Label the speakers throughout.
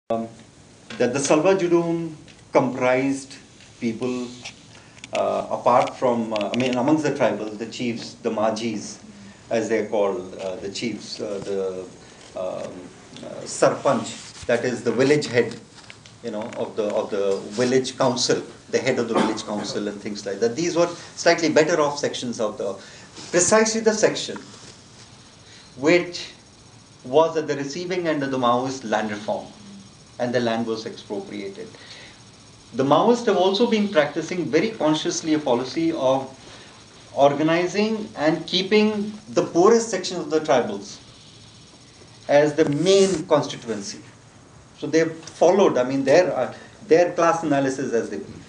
Speaker 1: That the Salwa Judum comprised people apart from, amongst the tribals, the chiefs, the Majis, as they are called, the chiefs, the Sarpanch, that is the village head, of the village council, the head of the village council and things like that. These were slightly better off sections of precisely the section which was at the receiving end of the Maoist land reform, and the land was expropriated. The Maoists have also been practicing very consciously a policy of organizing and keeping the poorest section of the tribals as the main constituency. So they've followed, their class analysis as they believe.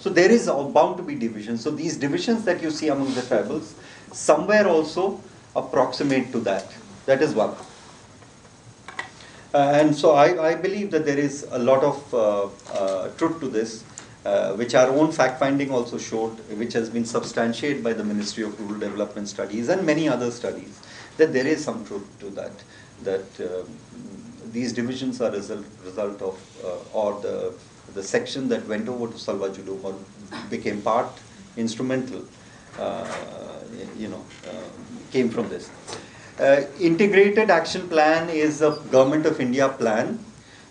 Speaker 1: So there is bound to be division. So these divisions that you see among the tribals, somewhere also approximate to that. That is one. And so I believe that there is a lot of truth to this, which our own fact-finding also showed, which has been substantiated by the Ministry of Rural Development Studies and many other studies, that there is some truth to that these divisions are result of, or the section that went over to Salwa Judum or became instrumental, came from this. Integrated Action Plan is a Government of India plan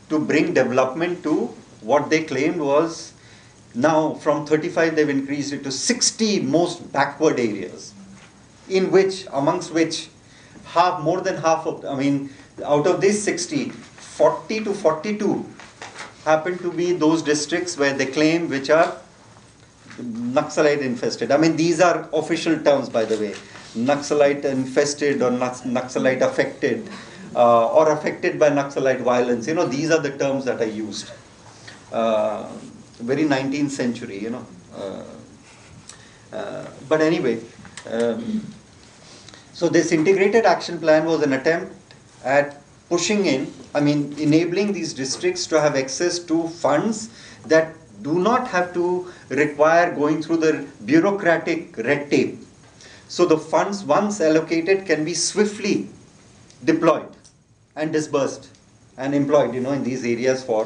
Speaker 1: to bring development to what they claimed was, now from 35 they've increased it to 60 most backward areas, amongst which more than half of, out of these 60, 40 to 42 happen to be those districts where they claim which are Naxalite infested. These are official terms, by the way. Naxalite infested or Naxalite affected or affected by Naxalite violence. These are the terms that are used. Very 19th century, But anyway, so this integrated action plan was an attempt at pushing enabling these districts to have access to funds that do not have to require going through the bureaucratic red tape. So the funds, once allocated, can be swiftly deployed and disbursed and employed, in these areas for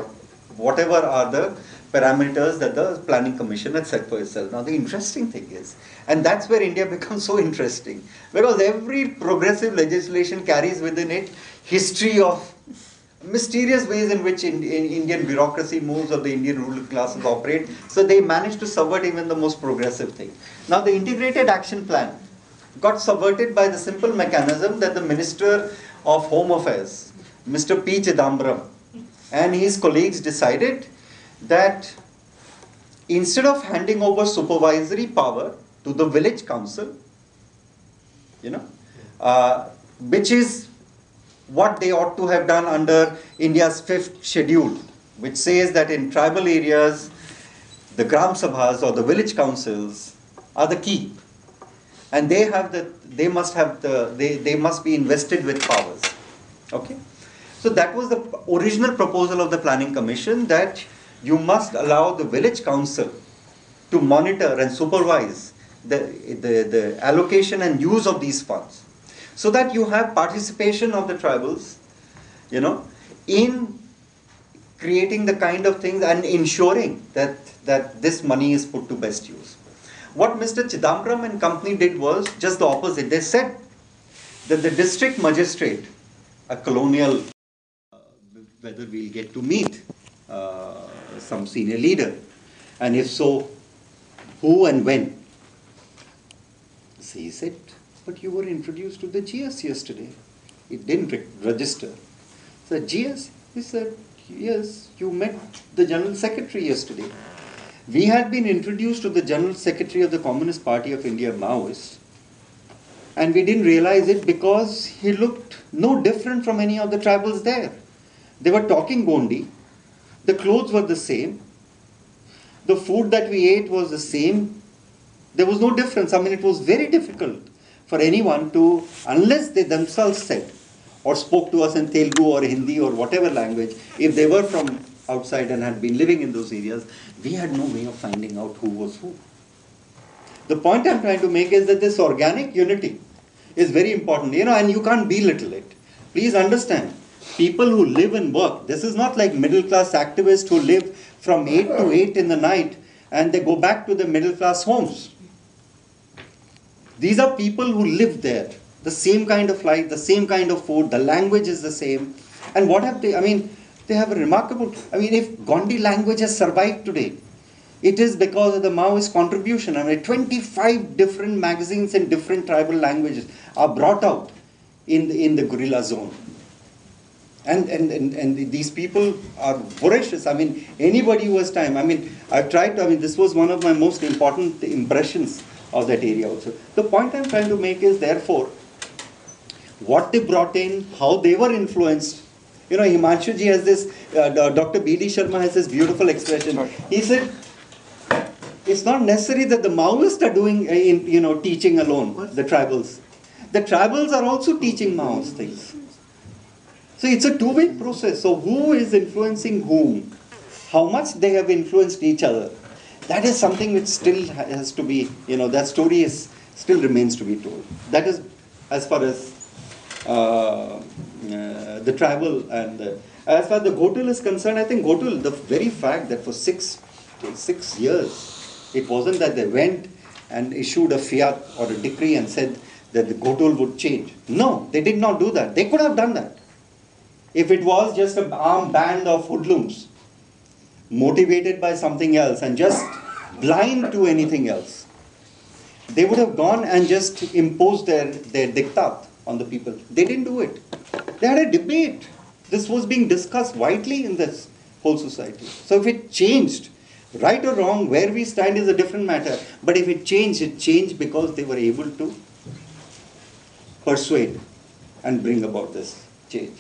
Speaker 1: whatever are the parameters that the Planning Commission had set for itself. Now the interesting thing is, and that's where India becomes so interesting, because every progressive legislation carries within it history of mysterious ways in which Indian bureaucracy moves or the Indian ruling classes operate. So they managed to subvert even the most progressive thing. Now the integrated action plan got subverted by the simple mechanism that the Minister of Home Affairs, Mr. P. Chidambaram, and his colleagues decided that instead of handing over supervisory power to the village council, which is what they ought to have done under India's 5th schedule, which says that in tribal areas, the Gram Sabhas or the village councils are the key. And they must be invested with powers. Okay? So that was the original proposal of the Planning Commission, that you must allow the village council to monitor and supervise the allocation and use of these funds, so that you have participation of the tribals, in creating the kind of things and ensuring that this money is put to best use. What Mr. Chidambaram and company did was just the opposite. They said that the district magistrate, a colonial, whether we'll get to meet some senior leader, and if so, who and when. So he said, but you were introduced to the GS yesterday. It didn't register. So GS, he said, yes, you met the General Secretary yesterday. We had been introduced to the General Secretary of the Communist Party of India, Maoist, and we didn't realize it because he looked no different from any of the tribals there. They were talking Gondi, the clothes were the same, the food that we ate was the same, there was no difference. It was very difficult for anyone to, unless they themselves said or spoke to us in Telugu or Hindi or whatever language, if they were from outside and had been living in those areas, we had no way of finding out who was who. The point I'm trying to make is that this organic unity is very important, and you can't belittle it. Please understand people who live and work. This is not like middle class activists who live from 8 to 8 in the night and they go back to their middle class homes. These are people who live there. The same kind of life, the same kind of food, the language is the same. And what have they, I mean, they have a remarkable, I mean, if Gondi language has survived today, it is because of the Maoist contribution. I mean, 25 different magazines in different tribal languages are brought out in the guerrilla zone. And these people are voracious. I mean, anybody who has time. I mean, I've tried to, I mean, this was one of my most important impressions of that area also. The point I'm trying to make is, therefore, what they brought in, how they were influenced. You know, Himanshu ji has this, Dr. B.D. Sharma has this beautiful expression. He said, it's not necessary that the Maoists are doing, teaching alone, the tribals. The tribals are also teaching Maoist things. So it's a two-way process. So who is influencing whom? How much they have influenced each other? That is something which still has to be, that story still remains to be told. That is as far as the tribal and as far as the Ghotul is concerned. I think Ghotul, the very fact that for six years, it wasn't that they went and issued a fiat or a decree and said that the Ghotul would change. No, they did not do that. They could have done that. If it was just an armed band of hoodlums, motivated by something else and just blind to anything else, they would have gone and just imposed their diktat on the people. They didn't do it. They had a debate. This was being discussed widely in this whole society. So if it changed, right or wrong, where we stand is a different matter. But if it changed because they were able to persuade and bring about this change.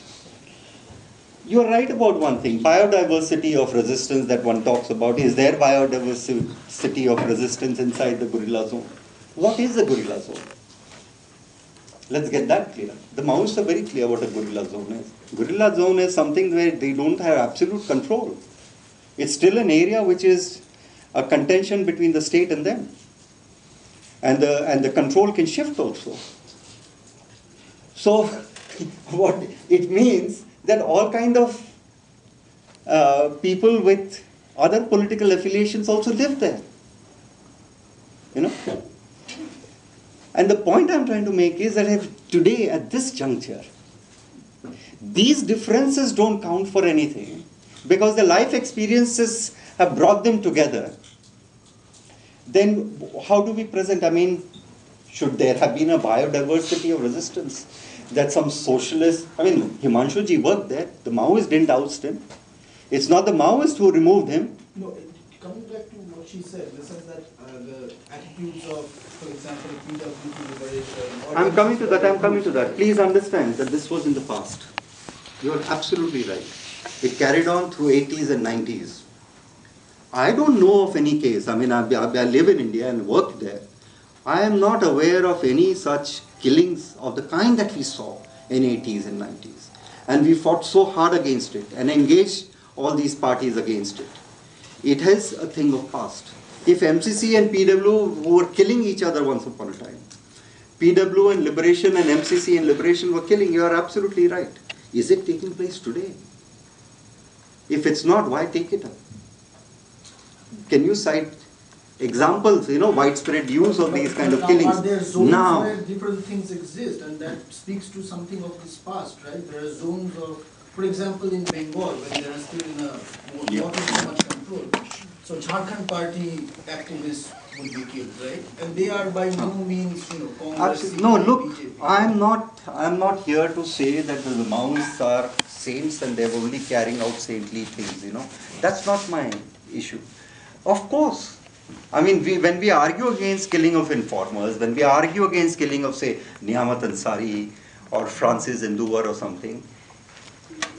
Speaker 1: You are right about one thing. Biodiversity of resistance that one talks about. Is there biodiversity of resistance inside the guerrilla zone? What is the guerrilla zone? Let's get that clear. The Maoists are very clear what a guerrilla zone is. Guerrilla zone is something where they don't have absolute control. It's still an area which is a contention between the state and them. And the control can shift also. So what it means that all kind of people with other political affiliations also live there. And the point I'm trying to make is that if today, at this juncture, these differences don't count for anything because the life experiences have brought them together, then how do we present? I mean, should there have been a biodiversity of resistance? That some socialists, I mean, Himanshu ji worked there. The Maoists didn't oust him. It's not the Maoists who removed him.
Speaker 2: No, coming back to what she said, in the sense that the attitudes of, for example, the PWP liberation.
Speaker 1: I'm coming to that. Please understand that this was in the past. You're absolutely right. It carried on through 80s and 90s. I don't know of any case. I mean, I live in India and work there. I am not aware of any such killings of the kind that we saw in 80s and 90s. And we fought so hard against it and engaged all these parties against it. It is a thing of past. If MCC and PW were killing each other once upon a time, PW and liberation and MCC and liberation were killing, you are absolutely right. Is it taking place today? If it's not, why take it up? Can you cite examples, widespread use of these kind of killings?
Speaker 2: Are there zones where different things exist, and that speaks to something of this past, right? There are zones of, for example, in Bengal, when there are still not so much control. So Jharkhand party activists would be killed, right? And they are by no means, Congress.
Speaker 1: No, look, I'm not here to say that the Maoists are saints and they're only carrying out saintly things, That's not my issue. Of course. I mean, when we argue against killing of informers, when we argue against killing of, say, Niyamat Ansari or Francis Enduvar or something,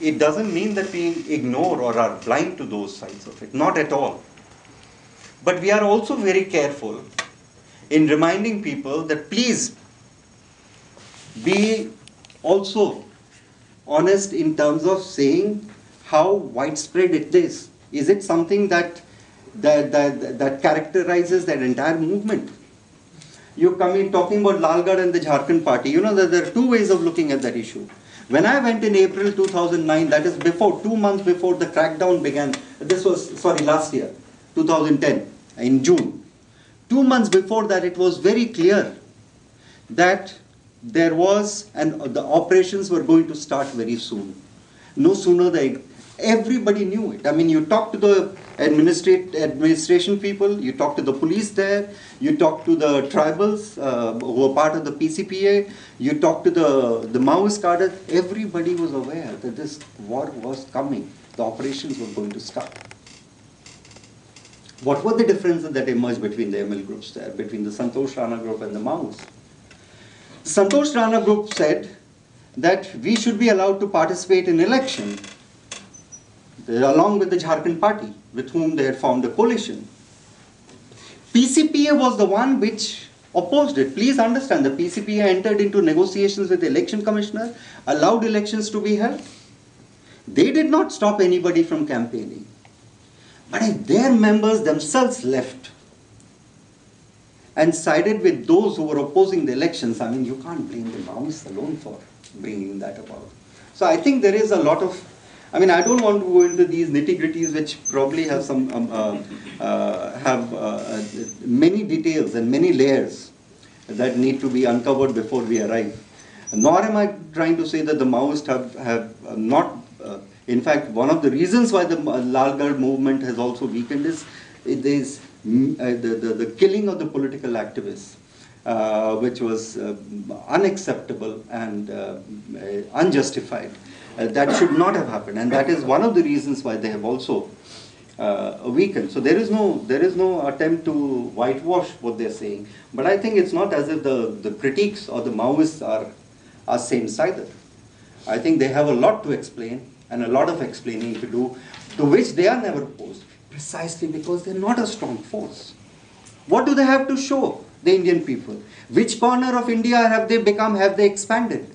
Speaker 1: it doesn't mean that we ignore or are blind to those sides of it. Not at all. But we are also very careful in reminding people that please be also honest in terms of saying how widespread it is. Is it something that characterizes that entire movement? You come in talking about Lalgarh and the Jharkhand party. That there are two ways of looking at that issue. When I went in April 2009, that is before, 2 months before the crackdown began, this was, sorry, last year, 2010, in June. 2 months before that, it was very clear that there was, and the operations were going to start very soon. No sooner everybody knew it. I mean, you talk to the administration people, you talk to the police there, you talk to the tribals who were part of the PCPA, you talk to the Maoist cadre, everybody was aware that this war was coming. The operations were going to start. What were the differences that emerged between the ML groups there, between the Santosh Rana group and the Maoists? Santosh Rana group said that we should be allowed to participate in election along with the Jharkhand party, with whom they had formed a coalition. PCPA was the one which opposed it. Please understand, the PCPA entered into negotiations with the election commissioner, allowed elections to be held. They did not stop anybody from campaigning. But if their members themselves left and sided with those who were opposing the elections, I mean, you can't blame the Maoists alone for bringing that about. So I think there is a lot of, I mean, I don't want to go into these nitty-gritties, which probably have some many details and many layers that need to be uncovered before we arrive. Nor am I trying to say that the Maoists have not. In fact, one of the reasons why the Lalgarh movement has also weakened is the killing of the political activists, which was unacceptable and unjustified. That should not have happened, and that is one of the reasons why they have also weakened. So there is no attempt to whitewash what they're saying. But I think it's not as if the critiques or the Maoists are same-sided. I think they have a lot to explain and a lot of explaining to do, to which they are never opposed, precisely because they're not a strong force. What do they have to show the Indian people? Which corner of India have they become, have they expanded?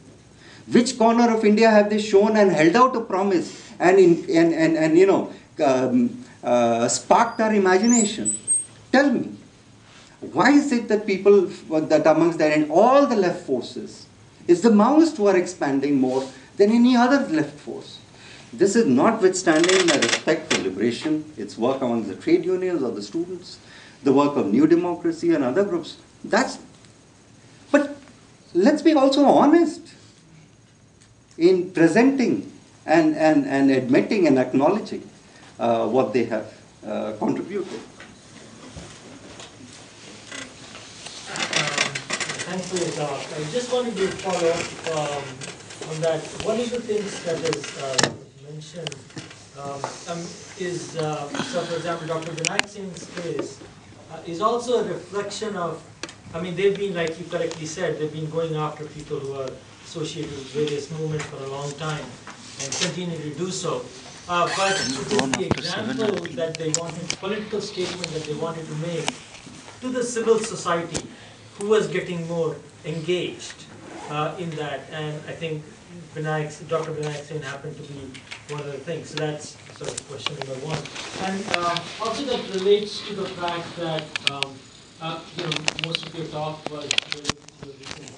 Speaker 1: Which corner of India have they shown and held out a promise and sparked our imagination? Tell me, why is it that people that amongst that and all the left forces, is the Maoists who are expanding more than any other left force? This is notwithstanding the respect for liberation, its work among the trade unions or the students, the work of New Democracy and other groups. But let's be also honest in presenting and admitting and acknowledging what they have contributed.
Speaker 3: Thanks for your talk. I just wanted to follow up on that. One of the things that is mentioned is, so for example, Dr. Vinayak Singh's case is also a reflection of, I mean, they've been, like you correctly said, they've been going after people who are associated with various movements for a long time and continue to do so. But the example that they wanted, political statement that they wanted to make to the civil society who was getting more engaged in that, and I think Dr. Vinayak Singh happened to be one of the things. So that's sort of question number one. And also that relates to the fact that most of your talk was related to the recent